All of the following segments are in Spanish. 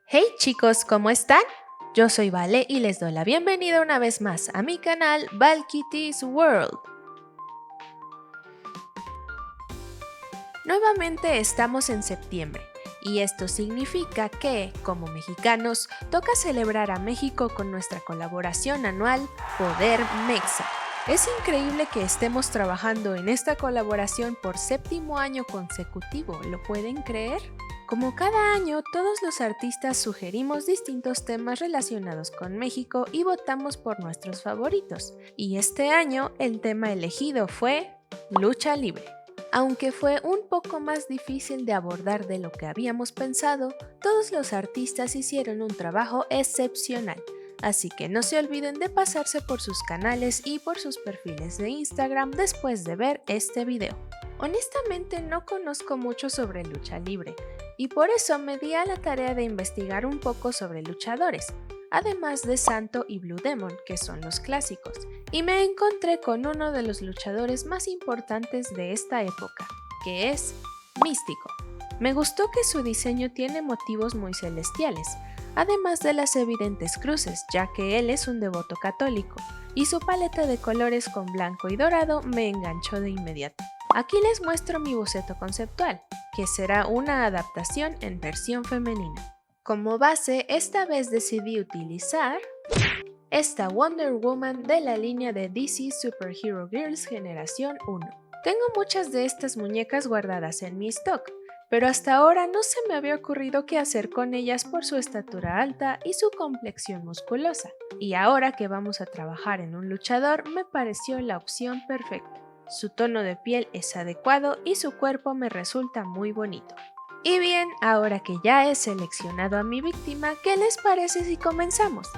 Hey chicos, ¿cómo están? Yo soy Vale y les doy la bienvenida una vez más a mi canal Valkitty's World. Nuevamente estamos en septiembre y esto significa que, como mexicanos, toca celebrar a México con nuestra colaboración anual Poder Mexa. Es increíble que estemos trabajando en esta colaboración por séptimo año consecutivo, ¿lo pueden creer? Como cada año, todos los artistas sugerimos distintos temas relacionados con México y votamos por nuestros favoritos. Y este año el tema elegido fue lucha libre. Aunque fue un poco más difícil de abordar de lo que habíamos pensado, todos los artistas hicieron un trabajo excepcional. Así que no se olviden de pasarse por sus canales y por sus perfiles de Instagram después de ver este video. Honestamente no conozco mucho sobre lucha libre y por eso me di a la tarea de investigar un poco sobre luchadores, además de Santo y Blue Demon, que son los clásicos, y me encontré con uno de los luchadores más importantes de esta época, que es Místico. Me gustó que su diseño tiene motivos muy celestiales, además de las evidentes cruces, ya que él es un devoto católico, y su paleta de colores con blanco y dorado me enganchó de inmediato. Aquí les muestro mi boceto conceptual, que será una adaptación en versión femenina. Como base, esta vez decidí utilizar esta Wonder Woman de la línea de DC Superhero Girls Generación 1. Tengo muchas de estas muñecas guardadas en mi stock, pero hasta ahora no se me había ocurrido qué hacer con ellas por su estatura alta y su complexión musculosa. Y ahora que vamos a trabajar en un luchador, me pareció la opción perfecta. Su tono de piel es adecuado y su cuerpo me resulta muy bonito. Y bien, ahora que ya he seleccionado a mi víctima, ¿qué les parece si comenzamos?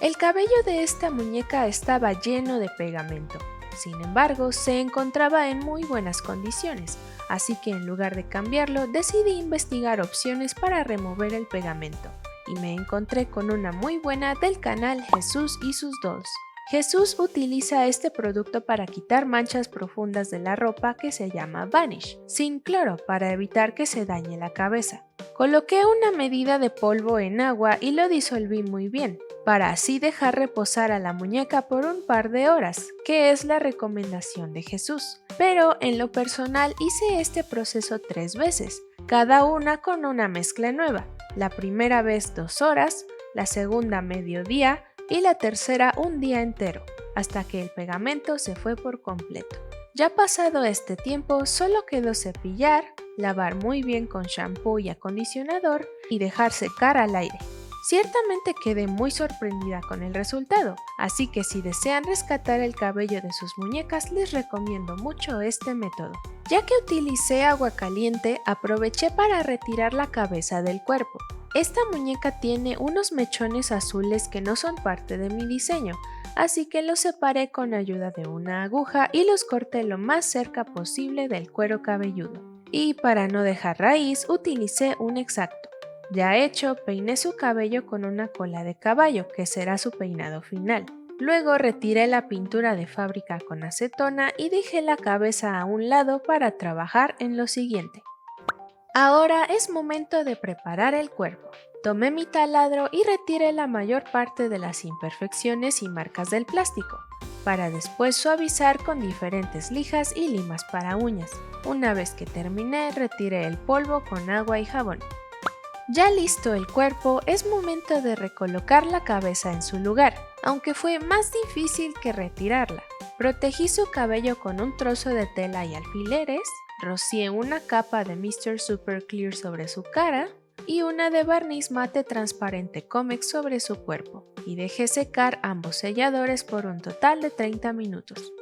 El cabello de esta muñeca estaba lleno de pegamento. Sin embargo, se encontraba en muy buenas condiciones, así que en lugar de cambiarlo, decidí investigar opciones para remover el pegamento, y me encontré con una muy buena del canal Jesús y sus Dolls. Jesús utiliza este producto para quitar manchas profundas de la ropa que se llama Vanish, sin cloro para evitar que se dañe la cabeza. Coloqué una medida de polvo en agua y lo disolví muy bien, para así dejar reposar a la muñeca por un par de horas, que es la recomendación de Jesús. Pero en lo personal hice este proceso 3 veces, cada una con una mezcla nueva. La primera vez 2 horas, la segunda mediodía y la tercera un día entero, hasta que el pegamento se fue por completo. Ya pasado este tiempo, solo quedó cepillar, lavar muy bien con shampoo y acondicionador y dejar secar al aire. Ciertamente quedé muy sorprendida con el resultado, así que si desean rescatar el cabello de sus muñecas les recomiendo mucho este método. Ya que utilicé agua caliente, aproveché para retirar la cabeza del cuerpo. Esta muñeca tiene unos mechones azules que no son parte de mi diseño, así que los separé con ayuda de una aguja y los corté lo más cerca posible del cuero cabelludo. Y para no dejar raíz, utilicé un exacto. Ya hecho, peiné su cabello con una cola de caballo, que será su peinado final. Luego retiré la pintura de fábrica con acetona y dejé la cabeza a un lado para trabajar en lo siguiente. Ahora es momento de preparar el cuerpo. Tomé mi taladro y retiré la mayor parte de las imperfecciones y marcas del plástico, para después suavizar con diferentes lijas y limas para uñas. Una vez que terminé, retiré el polvo con agua y jabón. Ya listo el cuerpo, es momento de recolocar la cabeza en su lugar, aunque fue más difícil que retirarla. Protegí su cabello con un trozo de tela y alfileres, rocié una capa de Mr. Super Clear sobre su cara y una de barniz mate transparente Comex sobre su cuerpo, y dejé secar ambos selladores por un total de 30 minutos.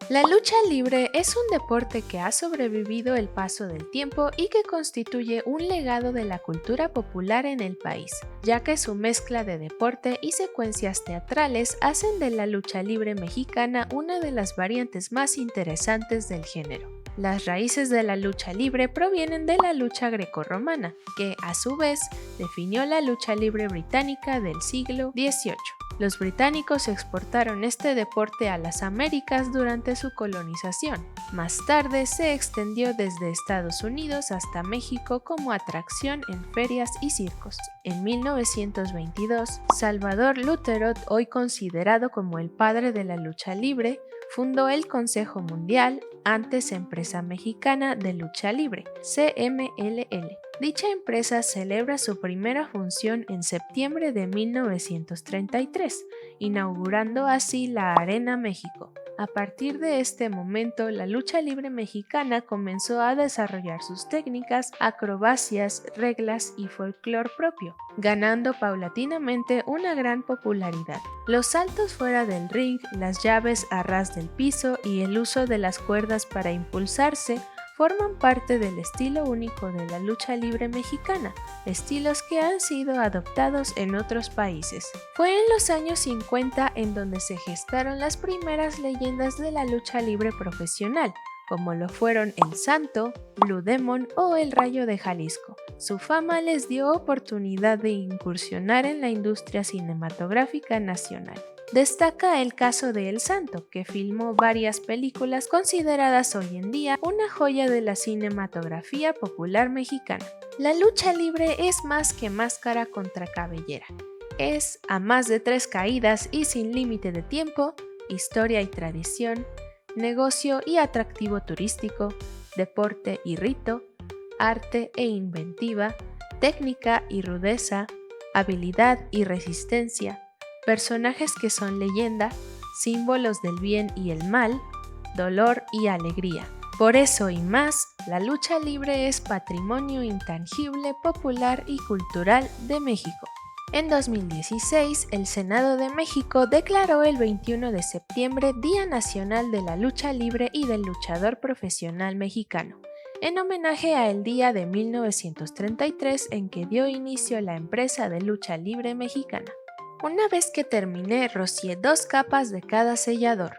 La lucha libre es un deporte que ha sobrevivido el paso del tiempo y que constituye un legado de la cultura popular en el país, ya que su mezcla de deporte y secuencias teatrales hacen de la lucha libre mexicana una de las variantes más interesantes del género. Las raíces de la lucha libre provienen de la lucha grecorromana, que a su vez definió la lucha libre británica del siglo XVIII. Los británicos exportaron este deporte a las Américas durante su colonización. Más tarde se extendió desde Estados Unidos hasta México como atracción en ferias y circos. En 1922, Salvador Lutherot, hoy considerado como el padre de la lucha libre, fundó el Consejo Mundial, antes Empresa Mexicana de Lucha Libre, CMLL. Dicha empresa celebra su primera función en septiembre de 1933, inaugurando así la Arena México. A partir de este momento, la lucha libre mexicana comenzó a desarrollar sus técnicas, acrobacias, reglas y folclore propio, ganando paulatinamente una gran popularidad. Los saltos fuera del ring, las llaves a ras del piso y el uso de las cuerdas para impulsarse forman parte del estilo único de la lucha libre mexicana, estilos que han sido adoptados en otros países. Fue en los años 50 en donde se gestaron las primeras leyendas de la lucha libre profesional, como lo fueron El Santo, Blue Demon o El Rayo de Jalisco. Su fama les dio oportunidad de incursionar en la industria cinematográfica nacional. Destaca el caso de El Santo, que filmó varias películas consideradas hoy en día una joya de la cinematografía popular mexicana. La lucha libre es más que máscara contra cabellera. Es, a más de 3 caídas y sin límite de tiempo, historia y tradición, negocio y atractivo turístico, deporte y rito, arte e inventiva, técnica y rudeza, habilidad y resistencia, personajes que son leyenda, símbolos del bien y el mal, dolor y alegría. Por eso y más, la lucha libre es patrimonio intangible, popular y cultural de México. En 2016, el Senado de México declaró el 21 de septiembre Día Nacional de la Lucha Libre y del Luchador Profesional Mexicano, en homenaje a el día de 1933 en que dio inicio la empresa de lucha libre mexicana. Una vez que terminé, rocié 2 capas de cada sellador.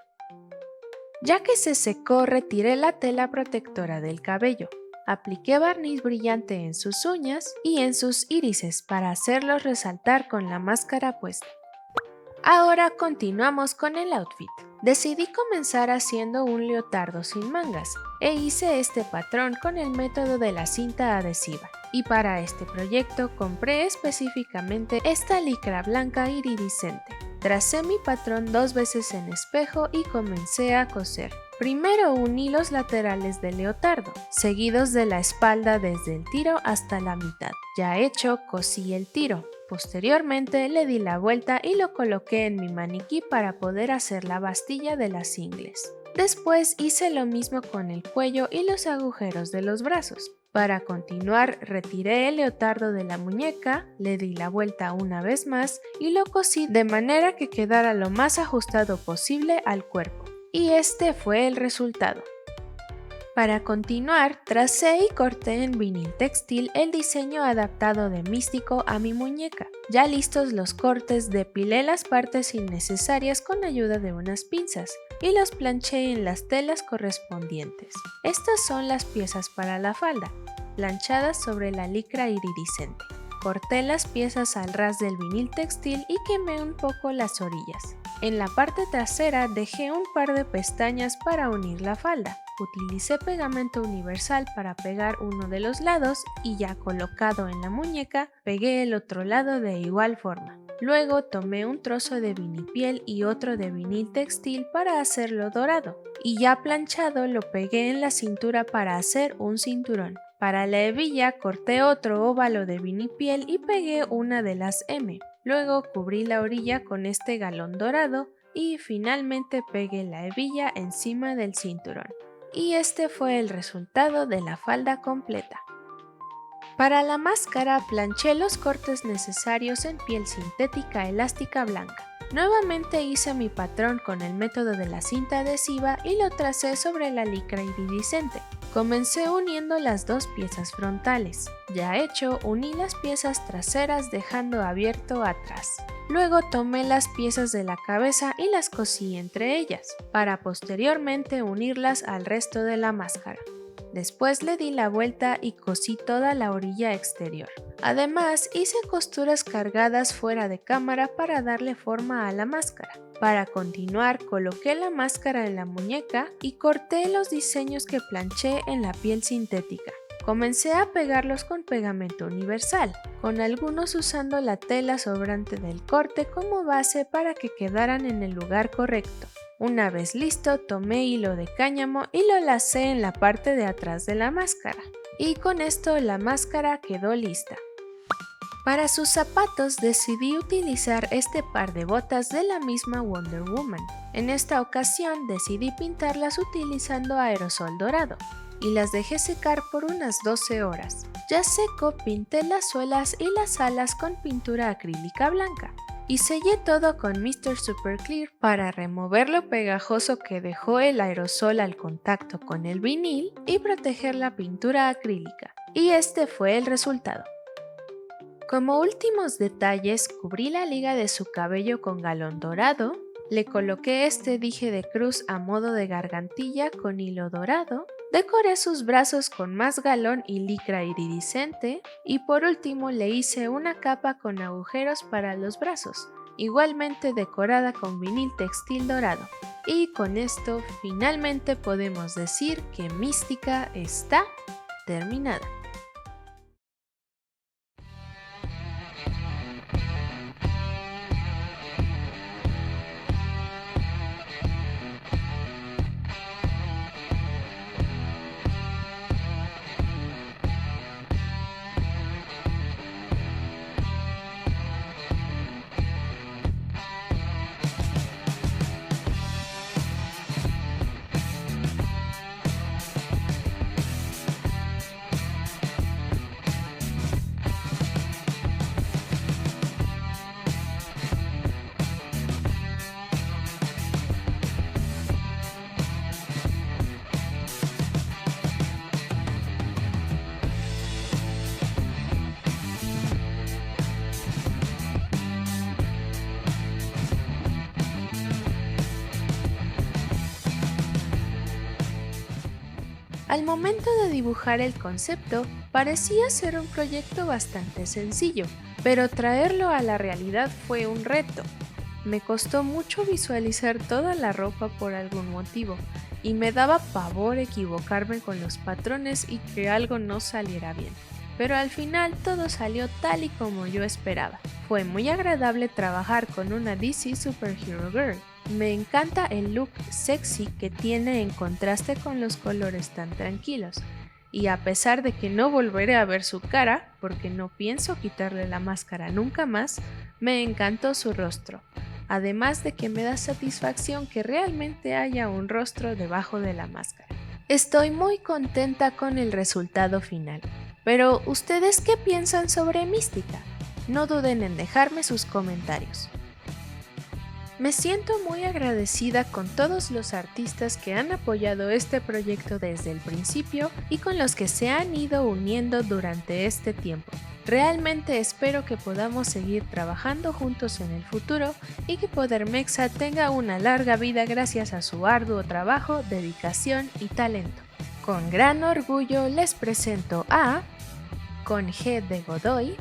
Ya que se secó, retiré la tela protectora del cabello. Apliqué barniz brillante en sus uñas y en sus írises para hacerlos resaltar con la máscara puesta. Ahora continuamos con el outfit. Decidí comenzar haciendo un leotardo sin mangas e hice este patrón con el método de la cinta adhesiva. Y para este proyecto compré específicamente esta licra blanca iridiscente. Tracé mi patrón 2 veces en espejo y comencé a coser. Primero uní los laterales del leotardo, seguidos de la espalda desde el tiro hasta la mitad. Ya hecho, cosí el tiro. Posteriormente le di la vuelta y lo coloqué en mi maniquí para poder hacer la bastilla de las ingles. Después hice lo mismo con el cuello y los agujeros de los brazos. Para continuar, retiré el leotardo de la muñeca, le di la vuelta una vez más y lo cosí de manera que quedara lo más ajustado posible al cuerpo. Y este fue el resultado. Para continuar, tracé y corté en vinil textil el diseño adaptado de Místico a mi muñeca. Ya listos los cortes, depilé las partes innecesarias con ayuda de unas pinzas y los planché en las telas correspondientes. Estas son las piezas para la falda, planchadas sobre la licra iridiscente. Corté las piezas al ras del vinil textil y quemé un poco las orillas. En la parte trasera dejé un par de pestañas para unir la falda. Utilicé pegamento universal para pegar uno de los lados y ya colocado en la muñeca, pegué el otro lado de igual forma. Luego tomé un trozo de vinipiel y otro de vinil textil para hacerlo dorado y ya planchado lo pegué en la cintura para hacer un cinturón. Para la hebilla corté otro óvalo de vinipiel y pegué una de las M. Luego cubrí la orilla con este galón dorado y finalmente pegué la hebilla encima del cinturón. Y este fue el resultado de la falda completa. Para la máscara planché los cortes necesarios en piel sintética elástica blanca. Nuevamente hice mi patrón con el método de la cinta adhesiva y lo tracé sobre la licra iridiscente. Comencé uniendo las 2 piezas frontales. Ya hecho, uní las piezas traseras dejando abierto atrás. Luego tomé las piezas de la cabeza y las cosí entre ellas, para posteriormente unirlas al resto de la máscara. Después le di la vuelta y cosí toda la orilla exterior. Además, hice costuras cargadas fuera de cámara para darle forma a la máscara. Para continuar, coloqué la máscara en la muñeca y corté los diseños que planché en la piel sintética. Comencé a pegarlos con pegamento universal, con algunos usando la tela sobrante del corte como base para que quedaran en el lugar correcto. Una vez listo, tomé hilo de cáñamo y lo lacé en la parte de atrás de la máscara. Y con esto la máscara quedó lista. Para sus zapatos decidí utilizar este par de botas de la misma Wonder Woman. En esta ocasión decidí pintarlas utilizando aerosol dorado y las dejé secar por unas 12 horas. Ya seco, pinté las suelas y las alas con pintura acrílica blanca y sellé todo con Mr. Super Clear para remover lo pegajoso que dejó el aerosol al contacto con el vinil y proteger la pintura acrílica. Y este fue el resultado. Como últimos detalles, cubrí la liga de su cabello con galón dorado, le coloqué este dije de cruz a modo de gargantilla con hilo dorado, decoré sus brazos con más galón y licra iridiscente y por último le hice una capa con agujeros para los brazos, igualmente decorada con vinil textil dorado. Y con esto finalmente podemos decir que Mística está terminada. Al momento de dibujar el concepto, parecía ser un proyecto bastante sencillo, pero traerlo a la realidad fue un reto. Me costó mucho visualizar toda la ropa por algún motivo, y me daba pavor equivocarme con los patrones y que algo no saliera bien. Pero al final todo salió tal y como yo esperaba. Fue muy agradable trabajar con una DC Superhero Girl. Me encanta el look sexy que tiene en contraste con los colores tan tranquilos. Y a pesar de que no volveré a ver su cara, porque no pienso quitarle la máscara nunca más, me encantó su rostro. Además de que me da satisfacción que realmente haya un rostro debajo de la máscara. Estoy muy contenta con el resultado final. Pero, ¿ustedes qué piensan sobre Mística? No duden en dejarme sus comentarios. Me siento muy agradecida con todos los artistas que han apoyado este proyecto desde el principio y con los que se han ido uniendo durante este tiempo. Realmente espero que podamos seguir trabajando juntos en el futuro y que Podermexa tenga una larga vida gracias a su arduo trabajo, dedicación y talento. Con gran orgullo les presento a con G de Godoy,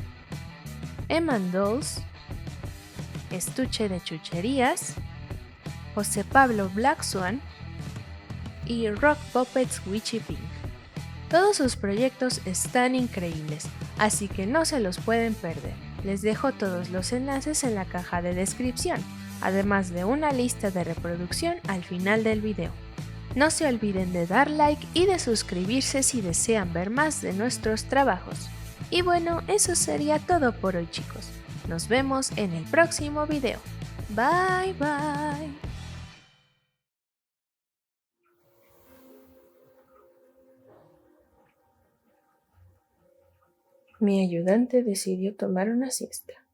Eman Dolls, Estuche de Chucherías, José Pablo Black Swan y Rock Puppets Witchy Pink. Todos sus proyectos están increíbles, así que no se los pueden perder. Les dejo todos los enlaces en la caja de descripción, además de una lista de reproducción al final del video. No se olviden de dar like y de suscribirse si desean ver más de nuestros trabajos. Y bueno, eso sería todo por hoy, chicos. Nos vemos en el próximo video. Bye bye. Mi ayudante decidió tomar una siesta.